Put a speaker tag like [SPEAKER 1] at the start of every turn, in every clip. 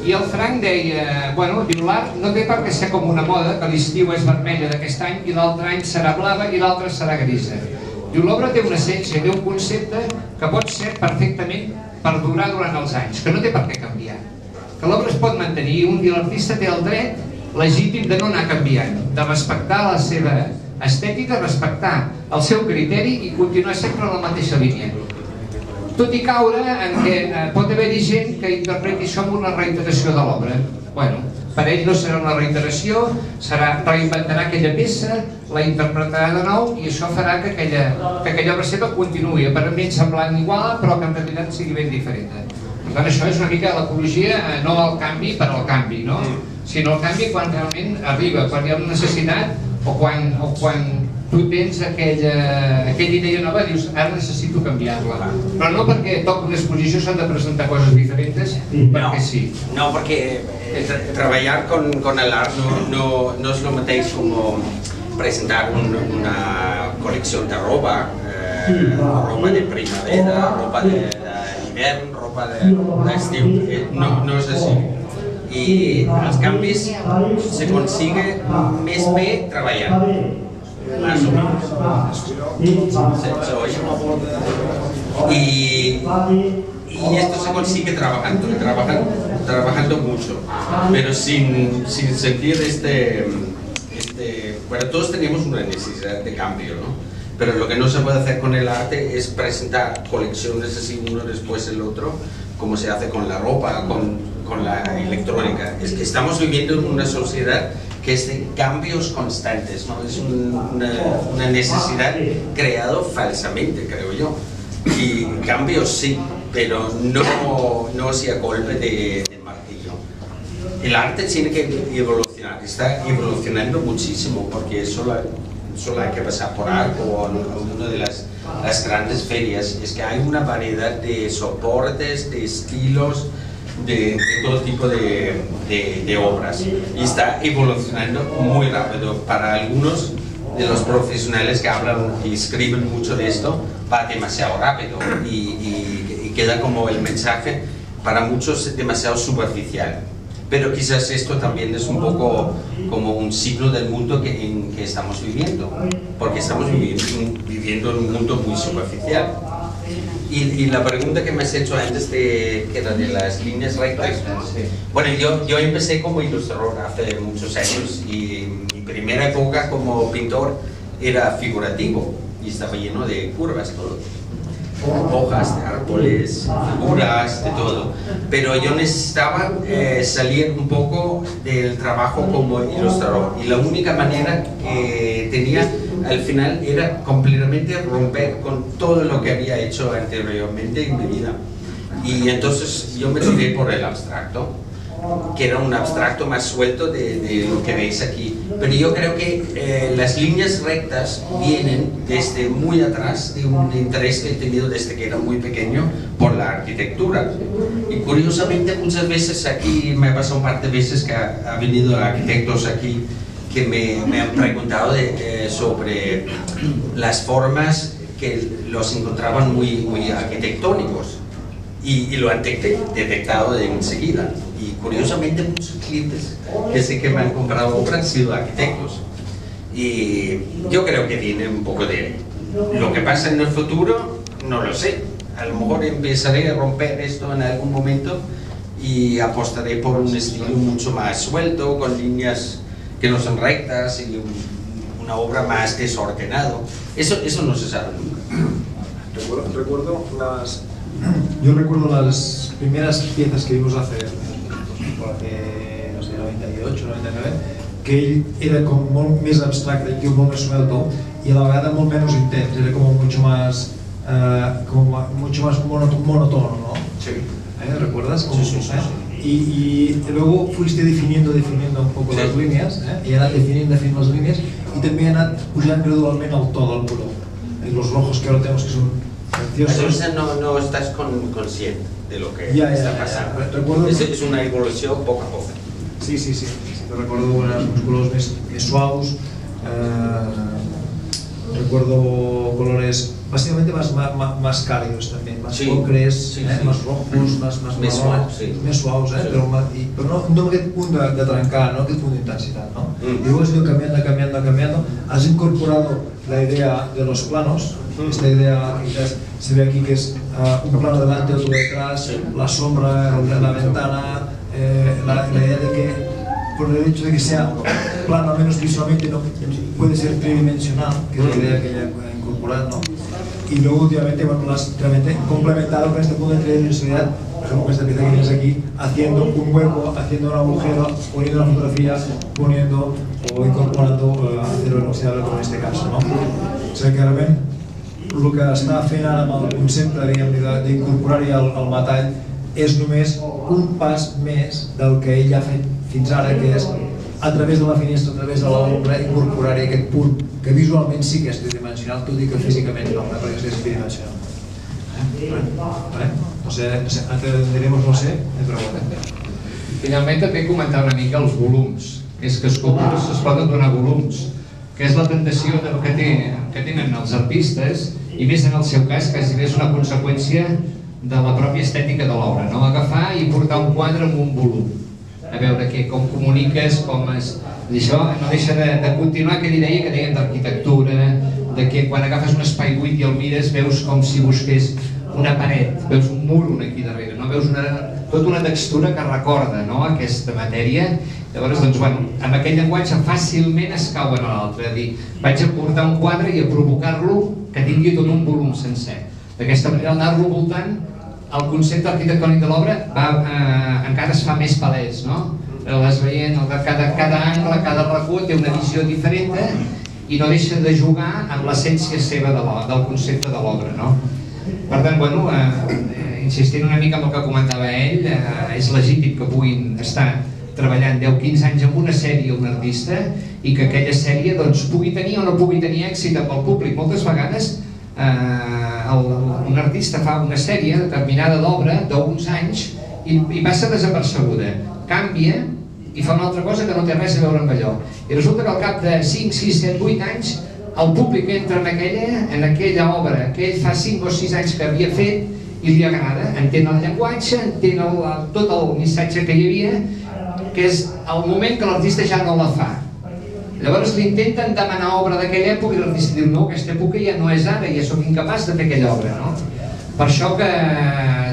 [SPEAKER 1] I el Frank deia, bueno, diu, l'art no té per què ser com una moda, que l'estiu és vermella d'aquest any i l'altre any serà blava i l'altre serà grisa. Diu, l'obra té una essència, té un concepte que pot ser perfectament perdurar durant els anys, que no té per què canviar. Que l'obra es pot mantenir i l'artista té el dret legítim de no anar canviant, de respectar la seva estètica, respectar el seu criteri i continuar sempre en la mateixa línia. Tot i caure en què pot haver-hi gent que interpreti això com una reiteració de l'obra. Bueno, per ell no serà una reiteració, reinventarà aquella peça, la interpretarà de nou i això farà que aquella obra seva continuï, aparentment semblant igual, però que en realitat sigui ben diferent. Per tant, això és una mica l'ecologia, no el canvi per al canvi, no? Sinó el canvi quan realment arriba, quan hi ha una necessitat o quan tu tens aquella idea nova i dius, ara necessito canviar-la. Però no perquè toca una exposició s'han de presentar coses diferents, perquè sí.
[SPEAKER 2] No, porque trabajar con el arte no es lo mateix como presentar una colección de ropa, ropa de primavera, ropa de invierno, ropa d'estiu, no és així. I els canvis se consigue més bé treballant. Más o menos. Y esto se consigue trabajando mucho, pero sin sentir bueno, todos tenemos una necesidad de cambio, ¿no? Pero lo que no se puede hacer con el arte es presentar colecciones así uno después del otro, como se hace con la ropa, con la electrónica. Es que estamos viviendo en una sociedad que es de cambios constantes, ¿no? Es una necesidad creada falsamente, creo yo. Y cambios sí, pero no así a golpe de martillo. El arte tiene que evolucionar, está evolucionando muchísimo, porque solo hay que pasar por algo o una de las grandes ferias, es que hay una variedad de soportes, de estilos, de todo tipo de obras, y está evolucionando muy rápido. Para algunos de los profesionales que hablan y escriben mucho de esto, va demasiado rápido y queda como el mensaje para muchos demasiado superficial. Pero quizás esto también es un poco como un signo del mundo en que estamos viviendo, porque estamos viviendo en un mundo muy superficial. Y la pregunta que me has hecho antes que era de las líneas rectas, bueno, yo empecé como ilustrador hace muchos años y mi primera época como pintor era figurativo y estaba lleno de curvas, todo. Hojas de árboles, figuras, de todo. Pero yo necesitaba salir un poco del trabajo como ilustrador y la única manera que tenía al final era completamente romper con todo lo que había hecho anteriormente en mi vida. Y entonces yo me tiré por el abstracto, que era un abstracto más suelto de lo que veis aquí. Pero yo creo que las líneas rectas vienen desde muy atrás de un interés que he tenido desde que era muy pequeño por la arquitectura. Y curiosamente muchas veces aquí, me ha pasado un par de veces que ha venido arquitectos aquí que me han preguntado sobre las formas que los encontraban muy arquitectónicos y lo han detectado de enseguida. Y curiosamente muchos clientes que sé que me han comprado obras han sido arquitectos. Y yo creo que viene un poco de lo que pasa en el futuro, no lo sé. A lo mejor empezaré a romper esto en algún momento y apostaré por un estilo mucho más suelto, con líneas que no son rectas y una obra más desordenado. Eso no se sabe nunca.
[SPEAKER 3] Yo recuerdo las primeras piezas que vimos hace no sé, 98, 99, que ell era com molt més abstracte i molt més suelto y a la vegada molt menos intens, era como mucho más monótono, ¿no?
[SPEAKER 2] Sí.
[SPEAKER 3] ¿Recuerdas?
[SPEAKER 2] Sí.
[SPEAKER 3] Y luego fuiste definiendo un poco las líneas, y ahora definiendo las líneas, y también han pujant gradualment el to del color. Los rojos que ahora tenemos que son preciosos.
[SPEAKER 2] Entonces no estás consciente de lo que está pasando.
[SPEAKER 3] Recuerdo...
[SPEAKER 2] Es una evolución poco a poco.
[SPEAKER 3] Sí. Te recuerdo uns colors més suaus, recuerdo colores básicamente más cálidos también, más ocres, más rojos, más suaus, pero no aquest punt de trencar, no aquest punt d'intensitat, ¿no? Y luego has ido cambiando, has incorporado la idea de los planos, esta idea que quizás se ve aquí que es un plano delante, otro detrás, la sombra, la ventana, la idea de que por el hecho de que sea plano, al menos visualmente, no puede ser tridimensional, que es la idea que ella ha incorporado, ¿no? Y luego últimamente, bueno, lo has realmente complementado con este punto de tridimensionalidad, por ejemplo, con esta pieza que tienes aquí, haciendo un hueco, haciendo un agujero, poniendo una fotografía, poniendo o incorporando acero inoxidable, como en este caso, ¿no? O sigui que realment el que està fent ara amb el concepte d'incorporar-hi el metall és només un pas més del que ell ha fet fins ara, que és a través de la finestra, a través de l'ombra, incorporar-hi aquest punt que visualment sí que és tridimensional, tot i que físicament no, perquè és tridimensional. No sé, entenderemos, no sé, me pregunten.
[SPEAKER 1] Finalment també comentar una mica els volums, és que escultures es poden donar volums, que és la tentació que tenen els artistes, i més en el seu cas, que és una conseqüència de la pròpia estètica de l'obra, no? Agafar i portar un quadre amb un volum, a veure com comuniques, com és... Això no deixa de continuar aquella idea que dèiem d'arquitectura, de que quan agafes un espai buit i el mires veus com si busqués una paret, veus un mur aquí darrere, no? Veus tota una textura que recorda aquesta matèria. Llavors, doncs, bueno, amb aquell llenguatge fàcilment es cauen a l'altre, és a dir, vaig a portar un quadre i a provocar-lo que tingui tot un volum sencer. D'aquesta manera, anar-lo voltant, el concepte arquitectònic de l'obra encara es fa més palès, no? Vas veient, cada angle, cada racó té una visió diferent i no deixa de jugar amb l'essència seva del concepte de l'obra, no? Per tant, bueno, insistint una mica en el que comentava ell, és legítim que puguin estar treballant 10-15 anys amb una sèrie un artista i que aquella sèrie pugui tenir o no pugui tenir èxit amb el públic. Moltes vegades un artista fa una sèrie determinada d'obra d'uns anys i passa desapercebuda, canvia i fa una altra cosa que no té res a veure amb allò, i resulta que al cap de 5, 6, 7, 8 anys el públic entra en aquella obra que ell fa 5 o 6 anys que havia fet i li agrada, entén el llenguatge, entén tot el missatge que hi havia, que és el moment que l'artista ja no la fa. Llavors li intenten demanar obra d'aquella època i l'artista diu no, aquesta època ja no és ara, ja sóc incapaç de fer aquella obra, no? Per això que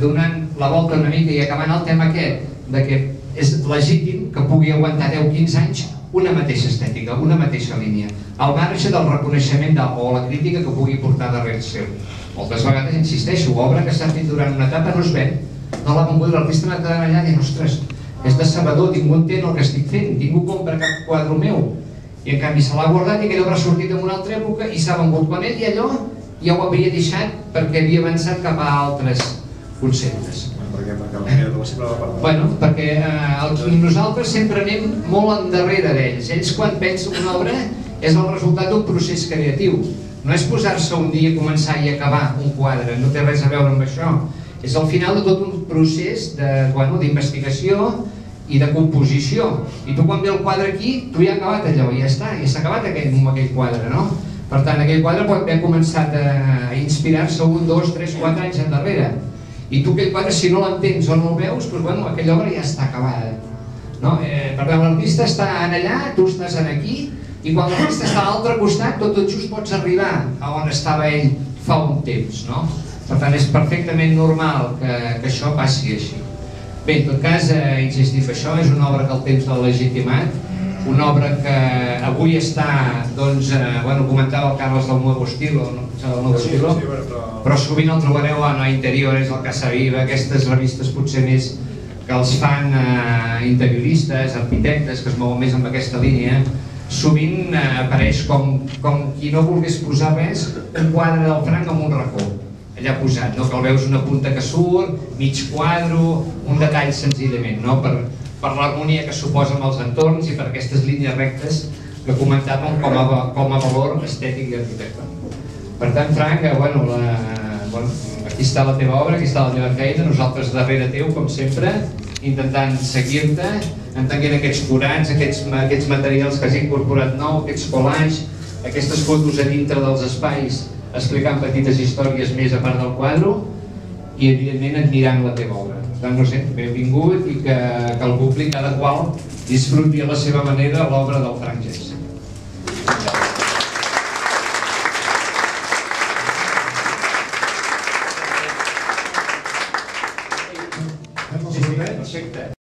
[SPEAKER 1] donant la volta una mica i acabant el tema aquest, que és legítim que pugui aguantar 10-15 anys una mateixa estètica, una mateixa línia, al marge del reconeixement o la crítica que pugui portar darrere seu. Moltes vegades, insisteixo, obra que s'ha fet durant una etapa no es ven, no l'ha vengut, l'artista m'ha quedat allà i diu, ostres, és decebedor, ningú entén el que estic fent, ningú compra cap quadre meu, i en canvi se l'ha guardat i aquella obra ha sortit en una altra època i s'ha vengut quan ell i allò ja ho havia deixat perquè havia avançat cap a altres conceptes. Bueno, perquè nosaltres sempre anem molt endarrere d'ells. Ells quan pensen una obra és el resultat d'un procés creatiu. No és posar-se un dia, començar i acabar un quadre, no té res a veure amb això. És el final de tot un procés d'investigació i de composició. I tu quan ve el quadre aquí, tu ja has acabat allò, ja està, ja s'ha acabat aquell quadre, no? Per tant, aquell quadre pot haver començat a inspirar-se 1, 2, 3, 4 anys endarrere. I tu aquell quadre, si no l'entens o no el veus, doncs aquella obra ja està acabada. Per tant, l'artista està allà, tu estàs aquí, i quan l'artista està a l'altre costat, tot just pots arribar a on estava ell fa un temps. Per tant, és perfectament normal que això passi així. Bé, en tot cas, insistim, això és una obra que el temps l'ha legitimat, una obra que avui està, comentava el Carles del Nuevo Estilo, però sovint el trobareu a Interiores, al Casa Viva, aquestes revistes potser més que els fan interioristes, arquitectes, que es mouen més amb aquesta línia. Sovint apareix com qui no volgués posar res, un quadre del Franc amb un racó allà posat, que el veus una punta que surt, mig quadre, un detall senzillament, per l'harmonia que suposa amb els entorns i per aquestes línies rectes que comentàvem com a valor estètic i arquitectònic. Per tant, Frank, aquí està la teva obra, aquí està la teva feina, nosaltres darrere teu, com sempre, intentant seguir-te, entenent aquests forats, aquests materials que has incorporat nou, aquests collages, aquestes fotos a dintre dels espais explicant petites històries més a part del quadre i evidentment admirant la teva obra. Doncs no sé, benvingut i que el públic cada qual disfruti a la seva manera l'obra del Frank Jensen. Perfecte.